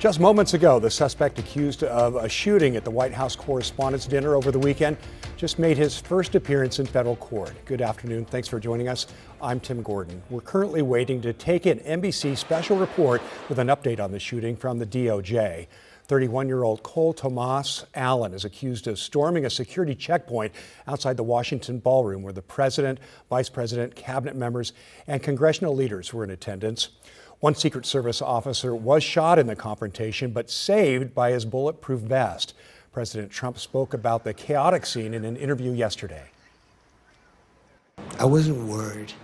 Just moments ago, the suspect accused of a shooting at the White House Correspondents' Dinner over the weekend just made his first appearance in federal court. Good afternoon. Thanks for joining us. I'm Tim Gordon. We're currently waiting to take an NBC special report with an update on the shooting from the DOJ. 31-year-old Cole Tomas Allen is accused of storming a security checkpoint outside the Washington Ballroom where the president, vice president, cabinet members, and congressional leaders were in attendance. One Secret Service officer was shot in the confrontation, but saved by his bulletproof vest. President Trump spoke about the chaotic scene in an interview yesterday. I wasn't worried.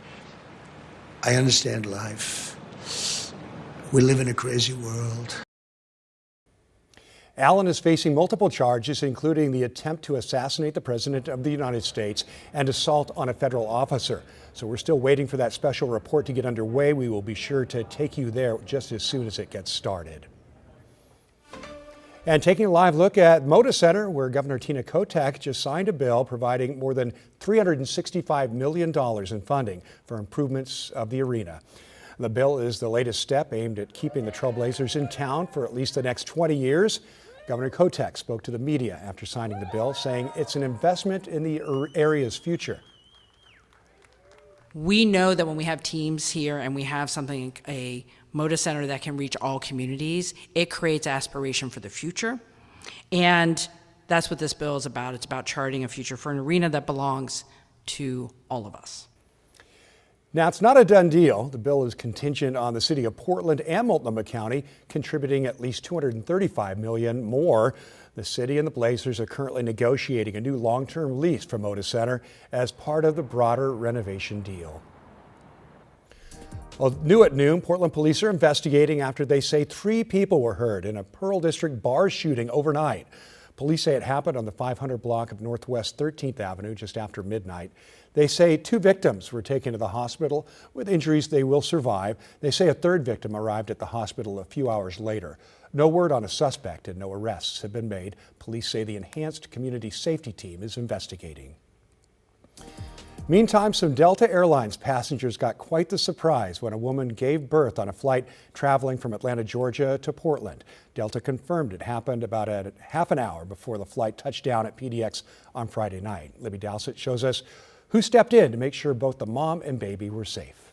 I understand life. We live in a crazy world. Allen is facing multiple charges, including the attempt to assassinate the President of the United States and assault on a federal officer. So we're still waiting for that special report to get underway. We will be sure to take you there just as soon as it gets started. And taking a live look at Moda Center, where Governor Tina Kotek just signed a bill providing more than $365 million in funding for improvements of the arena. The bill is the latest step aimed at keeping the Trailblazers in town for at least the next 20 years. Governor Kotek spoke to the media after signing the bill, saying it's an investment in the area's future. We know that when we have teams here and we have something, a Moda Center that can reach all communities, it creates aspiration for the future. And that's what this bill is about. It's about charting a future for an arena that belongs to all of us. Now, it's not a done deal. The bill is contingent on the city of Portland and Multnomah County contributing at least $235 million more. The city and the Blazers are currently negotiating a new long-term lease for Moda Center as part of the broader renovation deal. Well, new at noon, Portland police are investigating after they say 3 people were hurt in a Pearl District bar shooting overnight. Police say it happened on the 500 block of Northwest 13th Avenue just after midnight. They say 2 victims were taken to the hospital with injuries they will survive. They say a 3rd victim arrived at the hospital a few hours later. No word on a suspect and no arrests have been made. Police say the enhanced community safety team is investigating. Meantime, some Delta Airlines passengers got quite the surprise when a woman gave birth on a flight traveling from Atlanta, Georgia to Portland. Delta confirmed it happened about a half an hour before the flight touched down at PDX on Friday night. Libby Dowsett shows us who stepped in to make sure both the mom and baby were safe.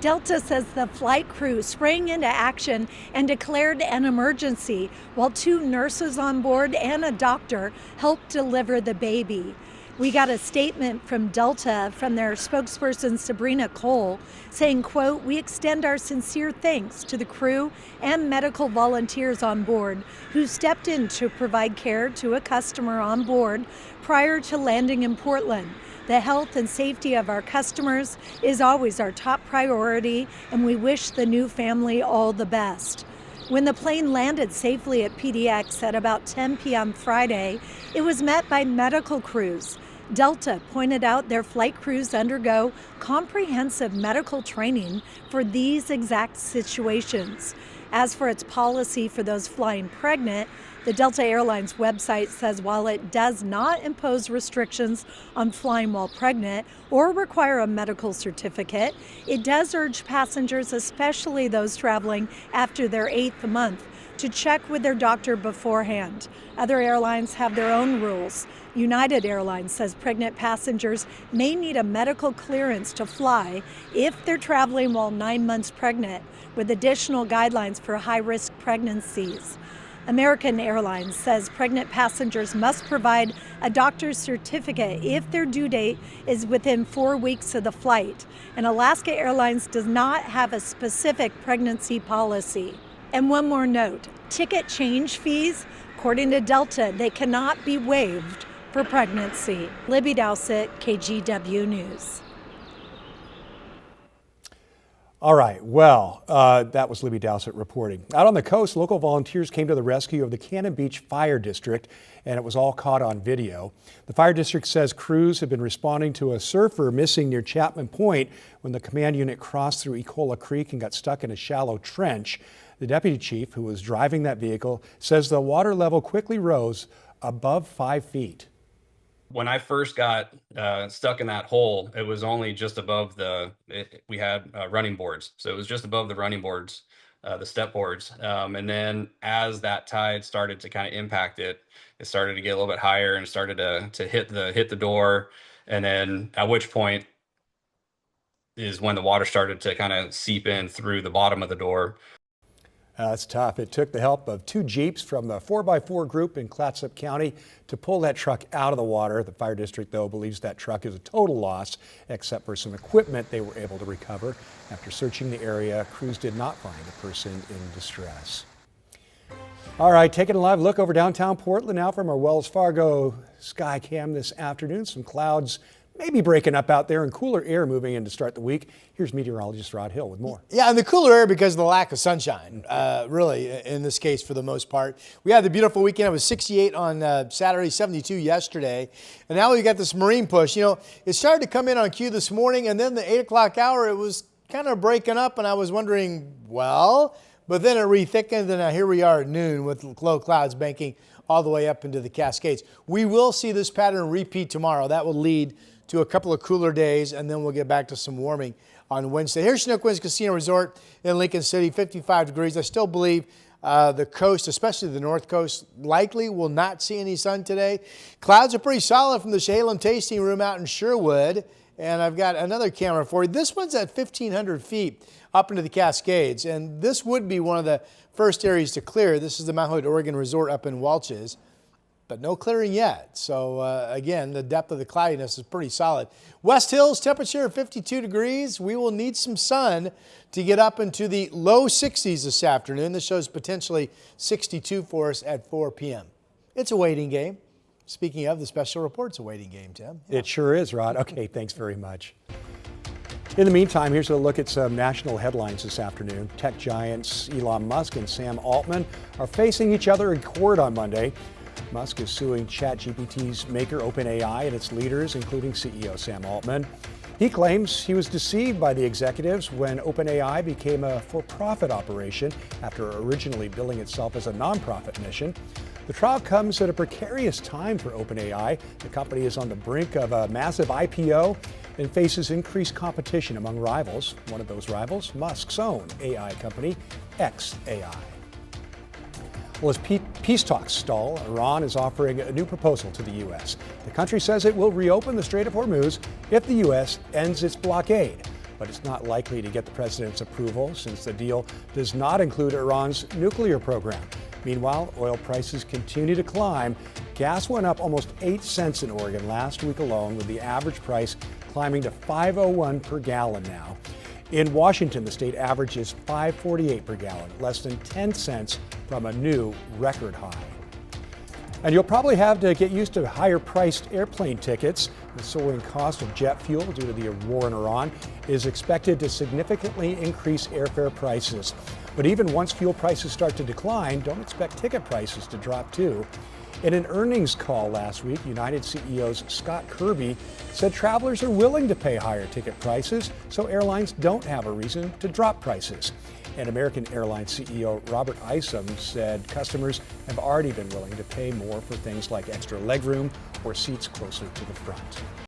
Delta says the flight crew sprang into action and declared an emergency while 2 nurses on board and a doctor helped deliver the baby. We got a statement from Delta from their spokesperson Sabrina Cole saying, quote, "We extend our sincere thanks to the crew and medical volunteers on board who stepped in to provide care to a customer on board prior to landing in Portland. The health and safety of our customers is always our top priority, and we wish the new family all the best." When the plane landed safely at PDX at about 10 p.m. Friday, it was met by medical crews. Delta pointed out their flight crews undergo comprehensive medical training for these exact situations. As for its policy for those flying pregnant, the Delta Airlines website says while it does not impose restrictions on flying while pregnant or require a medical certificate, it does urge passengers, especially those traveling after their 8th month, to check with their doctor beforehand. Other airlines have their own rules. United Airlines says pregnant passengers may need a medical clearance to fly if they're traveling while 9 months pregnant, with additional guidelines for high-risk pregnancies. American Airlines says pregnant passengers must provide a doctor's certificate if their due date is within 4 weeks of the flight. And Alaska Airlines does not have a specific pregnancy policy. And one more note, ticket change fees, according to Delta, they cannot be waived for pregnancy. Libby Dowsett, KGW News. All right, well, that was Libby Dowsett reporting. Out on the coast, local volunteers came to the rescue of the Cannon Beach Fire District, and it was all caught on video. The fire district says crews have been responding to a surfer missing near Chapman Point when the command unit crossed through Ecola Creek and got stuck in a shallow trench. The deputy chief, who was driving that vehicle, says the water level quickly rose above 5 feet. When I first got stuck in that hole, it was only just above we had running boards. So it was just above the running boards the step boards. And then as that tide started to kind of impact it, it started to get a little bit higher and started to hit the door. And then at which point is when the water started to kind of seep in through the bottom of the door. That's tough. It took the help of 2 Jeeps from the 4x4 group in Clatsop County to pull that truck out of the water. The fire district, though, believes that truck is a total loss, except for some equipment they were able to recover. After searching the area, crews did not find a person in distress. All right, taking a live look over downtown Portland now from our Wells Fargo sky cam this afternoon. Some clouds maybe breaking up out there and cooler air moving in to start the week. Here's meteorologist Rod Hill with more. Yeah, and the cooler air because of the lack of sunshine, really, in this case, for the most part. We had the beautiful weekend. It was 68 on Saturday, 72 yesterday. And now we got this marine push. You know, it started to come in on cue this morning, and then the 8 o'clock hour, it was kind of breaking up, and I was wondering, well, but then it re-thickened, and now here we are at noon with low clouds banking all the way up into the Cascades. We will see this pattern repeat tomorrow. That will lead to a couple of cooler days, and then we'll get back to some warming on Wednesday. Here's Chinook Winds Casino Resort in Lincoln City, 55 degrees. I still believe the coast, especially the north coast, likely will not see any sun today. Clouds are pretty solid from the Chehalem Tasting Room out in Sherwood, and I've got another camera for you. This one's at 1,500 feet up into the Cascades, and this would be one of the first areas to clear. This is the Mount Hood, Oregon Resort up in Welches. But no clearing yet. So again, the depth of the cloudiness is pretty solid. West Hills, temperature of 52 degrees. We will need some sun to get up into the low 60s this afternoon. This shows potentially 62 for us at 4 p.m. It's a waiting game. Speaking of, the special report's a waiting game, Tim. Yeah. It sure is, Rod. Okay, thanks very much. In the meantime, here's a look at some national headlines this afternoon. Tech giants Elon Musk and Sam Altman are facing each other in court on Monday. Musk is suing ChatGPT's maker OpenAI and its leaders, including CEO Sam Altman. He claims he was deceived by the executives when OpenAI became a for-profit operation after originally billing itself as a nonprofit mission. The trial comes at a precarious time for OpenAI. The company is on the brink of a massive IPO and faces increased competition among rivals. One of those rivals, Musk's own AI company, xAI. Well, as peace talks stall, Iran is offering a new proposal to the U.S. The country says it will reopen the Strait of Hormuz if the U.S. ends its blockade. But it's not likely to get the president's approval since the deal does not include Iran's nuclear program. Meanwhile, oil prices continue to climb. Gas went up almost 8 cents in Oregon last week alone, with the average price climbing to $5.01 per gallon now. In Washington, the state average is $5.48 per gallon, less than 10 cents from a new record high. And you'll probably have to get used to higher priced airplane tickets. The soaring cost of jet fuel due to the war in Iran is expected to significantly increase airfare prices. But even once fuel prices start to decline, don't expect ticket prices to drop too. In an earnings call last week, United CEO's Scott Kirby said travelers are willing to pay higher ticket prices, so airlines don't have a reason to drop prices. And American Airlines CEO Robert Isom said customers have already been willing to pay more for things like extra legroom or seats closer to the front.